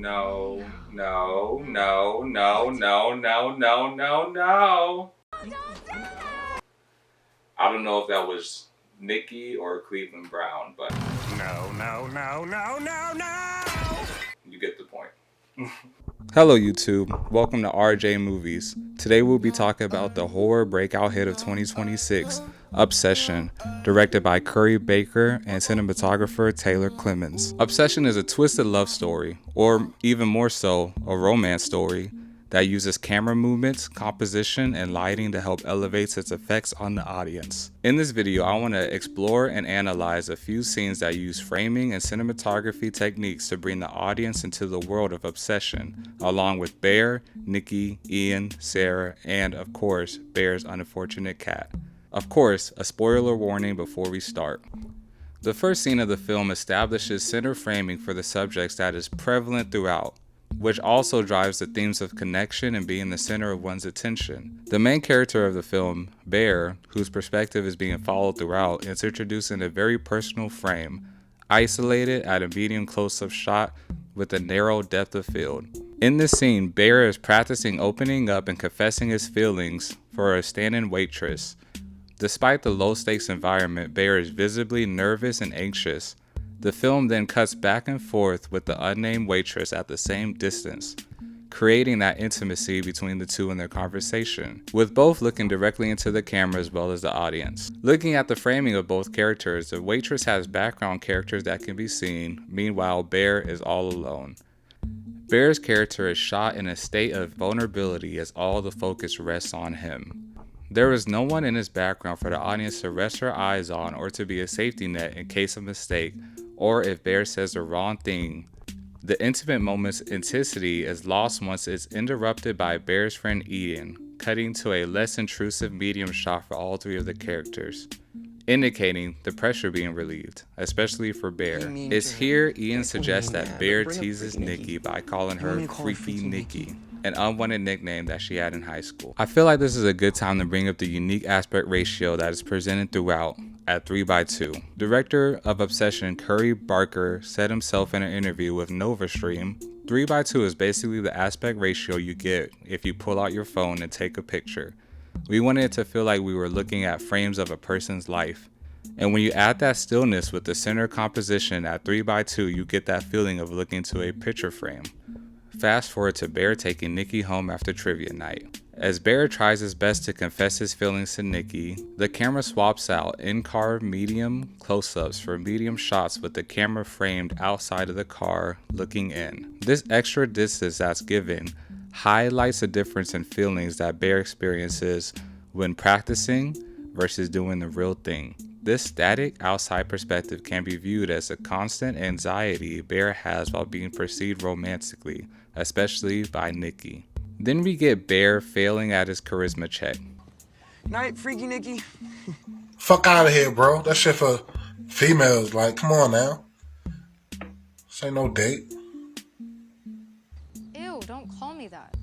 no. I don't know if that was Nikki or Cleveland Brown, but no. You get the point. Hello YouTube, welcome to RJ Movies. Today we'll be talking about the horror breakout hit of 2026, Obsession, directed by Curry Baker and cinematographer Taylor Clemens. Obsession is a twisted love story, or even more so, a romance story, that uses camera movements, composition, and lighting to help elevate its effects on the audience. In this video, I want to explore and analyze a few scenes that use framing and cinematography techniques to bring the audience into the world of Obsession, along with Bear, Nikki, Ian, Sarah, and of course, Bear's unfortunate cat. Of course, a spoiler warning before we start. The first scene of the film establishes center framing for the subjects that is prevalent throughout, which also drives the themes of connection and being the center of one's attention. The main character of the film, Bear, whose perspective is being followed throughout, is introduced in a very personal frame, isolated at a medium close-up shot with a narrow depth of field. In this scene, Bear is practicing opening up and confessing his feelings for a stand-in waitress. Despite the low-stakes environment, Bear is visibly nervous and anxious. The film then cuts back and forth with the unnamed waitress at the same distance, creating that intimacy between the two in their conversation, with both looking directly into the camera as well as the audience. Looking at the framing of both characters, the waitress has background characters that can be seen, meanwhile Bear is all alone. Bear's character is shot in a state of vulnerability as all the focus rests on him. There is no one in his background for the audience to rest their eyes on or to be a safety net in case of mistake, or if Bear says the wrong thing. The intimate moment's intensity is lost once it's interrupted by Bear's friend Ian, cutting to a less intrusive medium shot for all three of the characters, indicating the pressure being relieved, especially for Bear. It's here Ian suggests that Bear teases Nikki by calling her Freaky Nikki, an unwanted nickname that she had in high school. I feel like this is a good time to bring up the unique aspect ratio that is presented throughout at 3:2. Director of Obsession Curry Barker said himself in an interview with NovaStream, 3:2 is basically the aspect ratio you get if you pull out your phone and take a picture. We wanted it to feel like we were looking at frames of a person's life. And when you add that stillness with the center composition at 3:2, you get that feeling of looking to a picture frame. Fast forward to Bear taking Nikki home after trivia night. As Bear tries his best to confess his feelings to Nikki, the camera swaps out in-car medium close-ups for medium shots with the camera framed outside of the car looking in. This extra distance that's given highlights the difference in feelings that Bear experiences when practicing versus doing the real thing. This static outside perspective can be viewed as a constant anxiety Bear has while being perceived romantically, especially by Nikki. Then we get Bear failing at his charisma check. Night, Freaky Nikki. Fuck out of here, bro. That shit for females. Like, come on now. This ain't no date. Ew, don't call me that.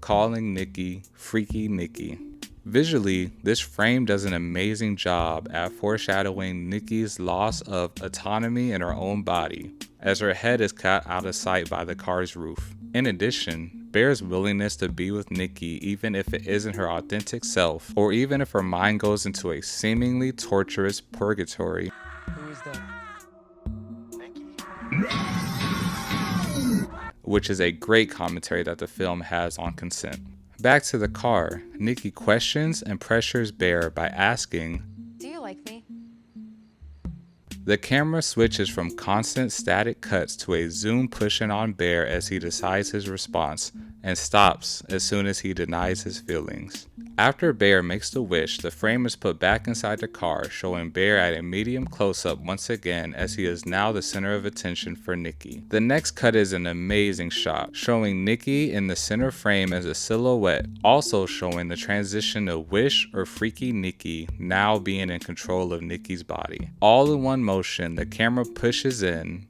Calling Nikki Freaky Nikki. Visually, this frame does an amazing job at foreshadowing Nikki's loss of autonomy in her own body, as her head is cut out of sight by the car's roof. In addition, Bear's willingness to be with Nikki even if it isn't her authentic self, or even if her mind goes into a seemingly torturous purgatory. Who is that? Which is a great commentary that the film has on consent. Back to the car, Nikki questions and pressures Bear by asking, Do you like me? The camera switches from constant static cuts to a zoom pushing on Bear as he decides his response, and stops as soon as he denies his feelings. After Bear makes the wish, the frame is put back inside the car, showing Bear at a medium close-up once again as he is now the center of attention for Nikki. The next cut is an amazing shot, showing Nikki in the center frame as a silhouette, also showing the transition of Wish or Freaky Nikki now being in control of Nikki's body. All in one motion, the camera pushes in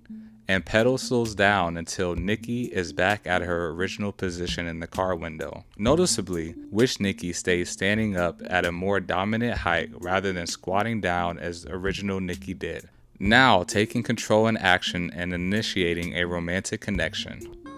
and pedestals down until Nikki is back at her original position in the car window. Noticeably, Wish Nikki stays standing up at a more dominant height rather than squatting down as original Nikki did. now taking control in action and initiating a romantic connection. No,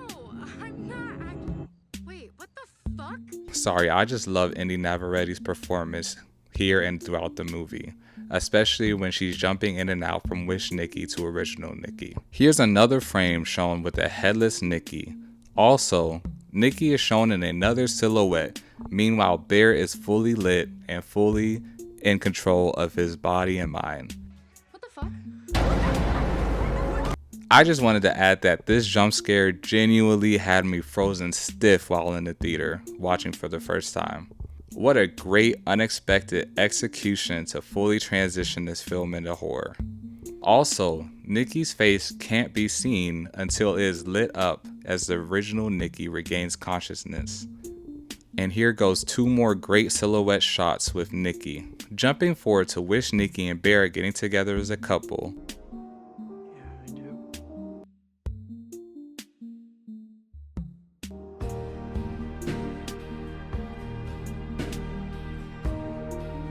I'm not. Wait, what the fuck? Sorry, I just love Indy Navarrette's performance here and throughout the movie, especially when she's jumping in and out from Wish Nikki to original Nikki. Here's another frame shown with a headless Nikki. Also, Nikki is shown in another silhouette. Meanwhile, Bear is fully lit and fully in control of his body and mind. What the fuck? I just wanted to add that this jump scare genuinely had me frozen stiff while in the theater, watching for the first time. What a great unexpected execution to fully transition this film into horror. Also, Nikki's face can't be seen until it is lit up as the original Nikki regains consciousness. And here goes two more great silhouette shots with Nikki. Jumping forward to Wish Nikki and Bear getting together as a couple. Yeah, I do.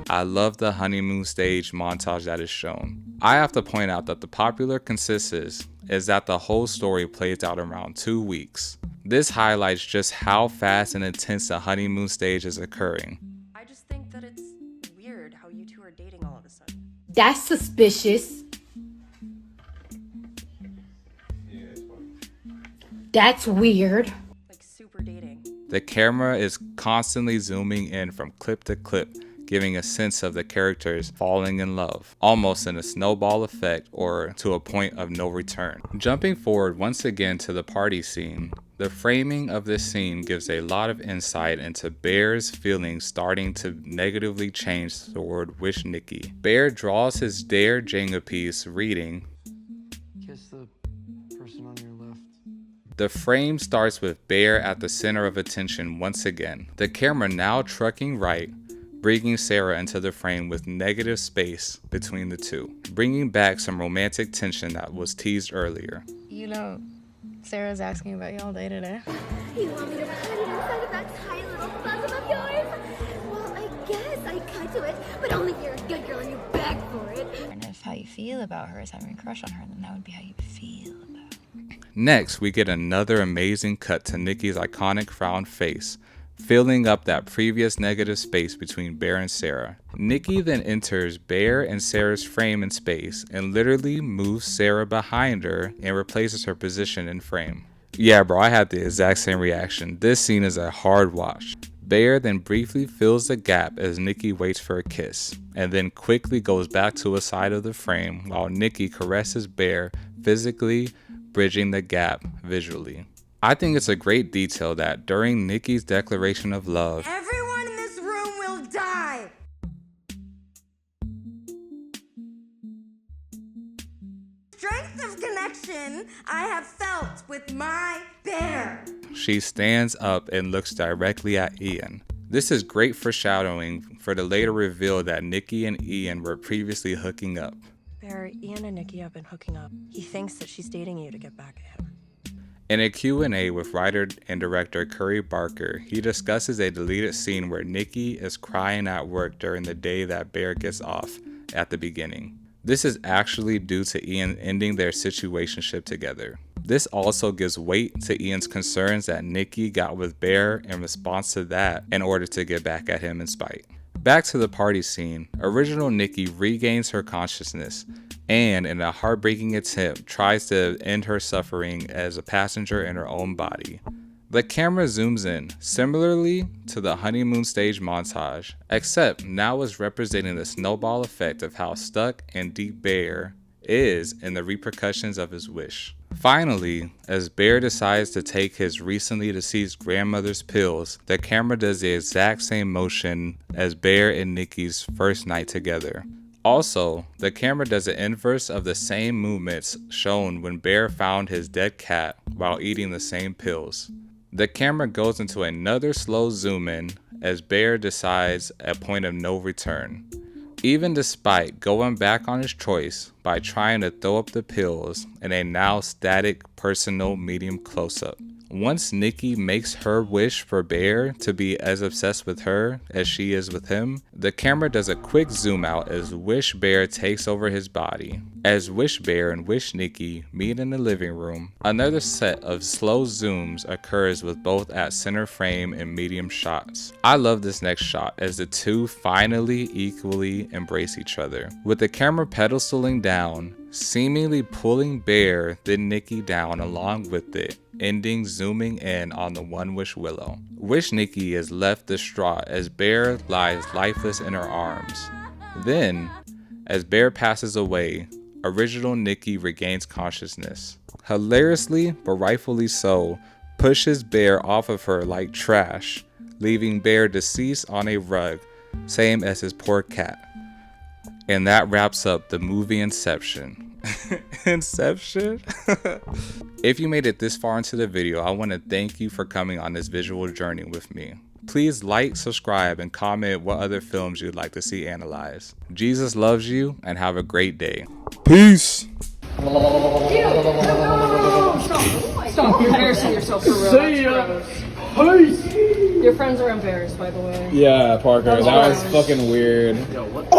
I love the honeymoon stage montage that is shown. I have to point out that the popular consensus is that the whole story plays out around 2 weeks. This highlights just how fast and intense the honeymoon stage is occurring. I just think that it's weird how you two are dating all of a sudden. That's suspicious. That's weird. Like super dating. The camera is constantly zooming in from clip to clip, giving a sense of the characters falling in love, almost in a snowball effect or to a point of no return. Jumping forward once again to the party scene, the framing of this scene gives a lot of insight into Bear's feelings starting to negatively change toward Wish Nikki. Bear draws his Dare Jenga piece reading, Kiss the person on your left. The frame starts with Bear at the center of attention once again. The camera now trucking right, bringing Sarah into the frame with negative space between the two, bringing back some romantic tension that was teased earlier. You know, Sarah's asking about you all day today. You want me to put it inside of that tiny little closet of yours? Well, I guess I cut to it, but only if you're a good girl and you beg for it. And if how you feel about her is having a crush on her, then that would be how you feel about her. Next, we get another amazing cut to Nikki's iconic frown face, filling up that previous negative space between Bear and Sarah. Nikki then enters Bear and Sarah's frame in space and literally moves Sarah behind her and replaces her position in frame. Yeah, bro, I had the exact same reaction. This scene is a hard watch. Bear then briefly fills the gap as Nikki waits for a kiss, and then quickly goes back to a side of the frame while Nikki caresses Bear, physically bridging the gap visually. I think it's a great detail that during Nikki's declaration of love, Everyone in this room will die! Strength of connection I have felt with my bear. she stands up and looks directly at Ian. This is great foreshadowing for the later reveal that Nikki and Ian were previously hooking up. Bear, Ian and Nikki have been hooking up. He thinks that she's dating you to get back at him. In a Q&A with writer and director Curry Barker, he discusses a deleted scene where Nikki is crying at work during the day that Bear gets off at the beginning. This is actually due to Ian ending their situationship together. This also gives weight to Ian's concerns that Nikki got with Bear in response to that in order to get back at him in spite. Back to the party scene, original Nikki regains her consciousness and, in a heartbreaking attempt, tries to end her suffering as a passenger in her own body. The camera zooms in, similarly to the honeymoon stage montage, except now is representing the snowball effect of how stuck and deep Bear is in the repercussions of his wish. Finally, as Bear decides to take his recently deceased grandmother's pills, the camera does the exact same motion as Bear and Nikki's first night together. Also, the camera does the inverse of the same movements shown when Bear found his dead cat while eating the same pills. The camera goes into another slow zoom in as Bear decides a point of no return. Even despite going back on his choice by trying to throw up the pills in a now static personal medium close-up. Once Nikki makes her wish for Bear to be as obsessed with her as she is with him, the camera does a quick zoom out as Wish Bear takes over his body. As Wish Bear and Wish Nikki meet in the living room, another set of slow zooms occurs with both at center frame and medium shots. I love this next shot as the two finally equally embrace each other, with the camera pedestaling down, seemingly pulling Bear then Nikki down along with it, ending zooming in on the One Wish Willow. Wish Nikki is left distraught as Bear lies lifeless in her arms. Then, as Bear passes away, original Nikki regains consciousness. Hilariously, but rightfully so, pushes Bear off of her like trash, leaving Bear deceased on a rug, same as his poor cat. And that wraps up the movie Inception. Inception? If you made it this far into the video, I want to thank you for coming on this visual journey with me. Please like, subscribe, and comment what other films you'd like to see analyzed. Jesus loves you, and have a great day. Peace! Stop, you're embarrassing yourself for real. See ya. Peace. Your friends are embarrassed, by the way. Yeah, Parker, that was fucking weird. Yo, what?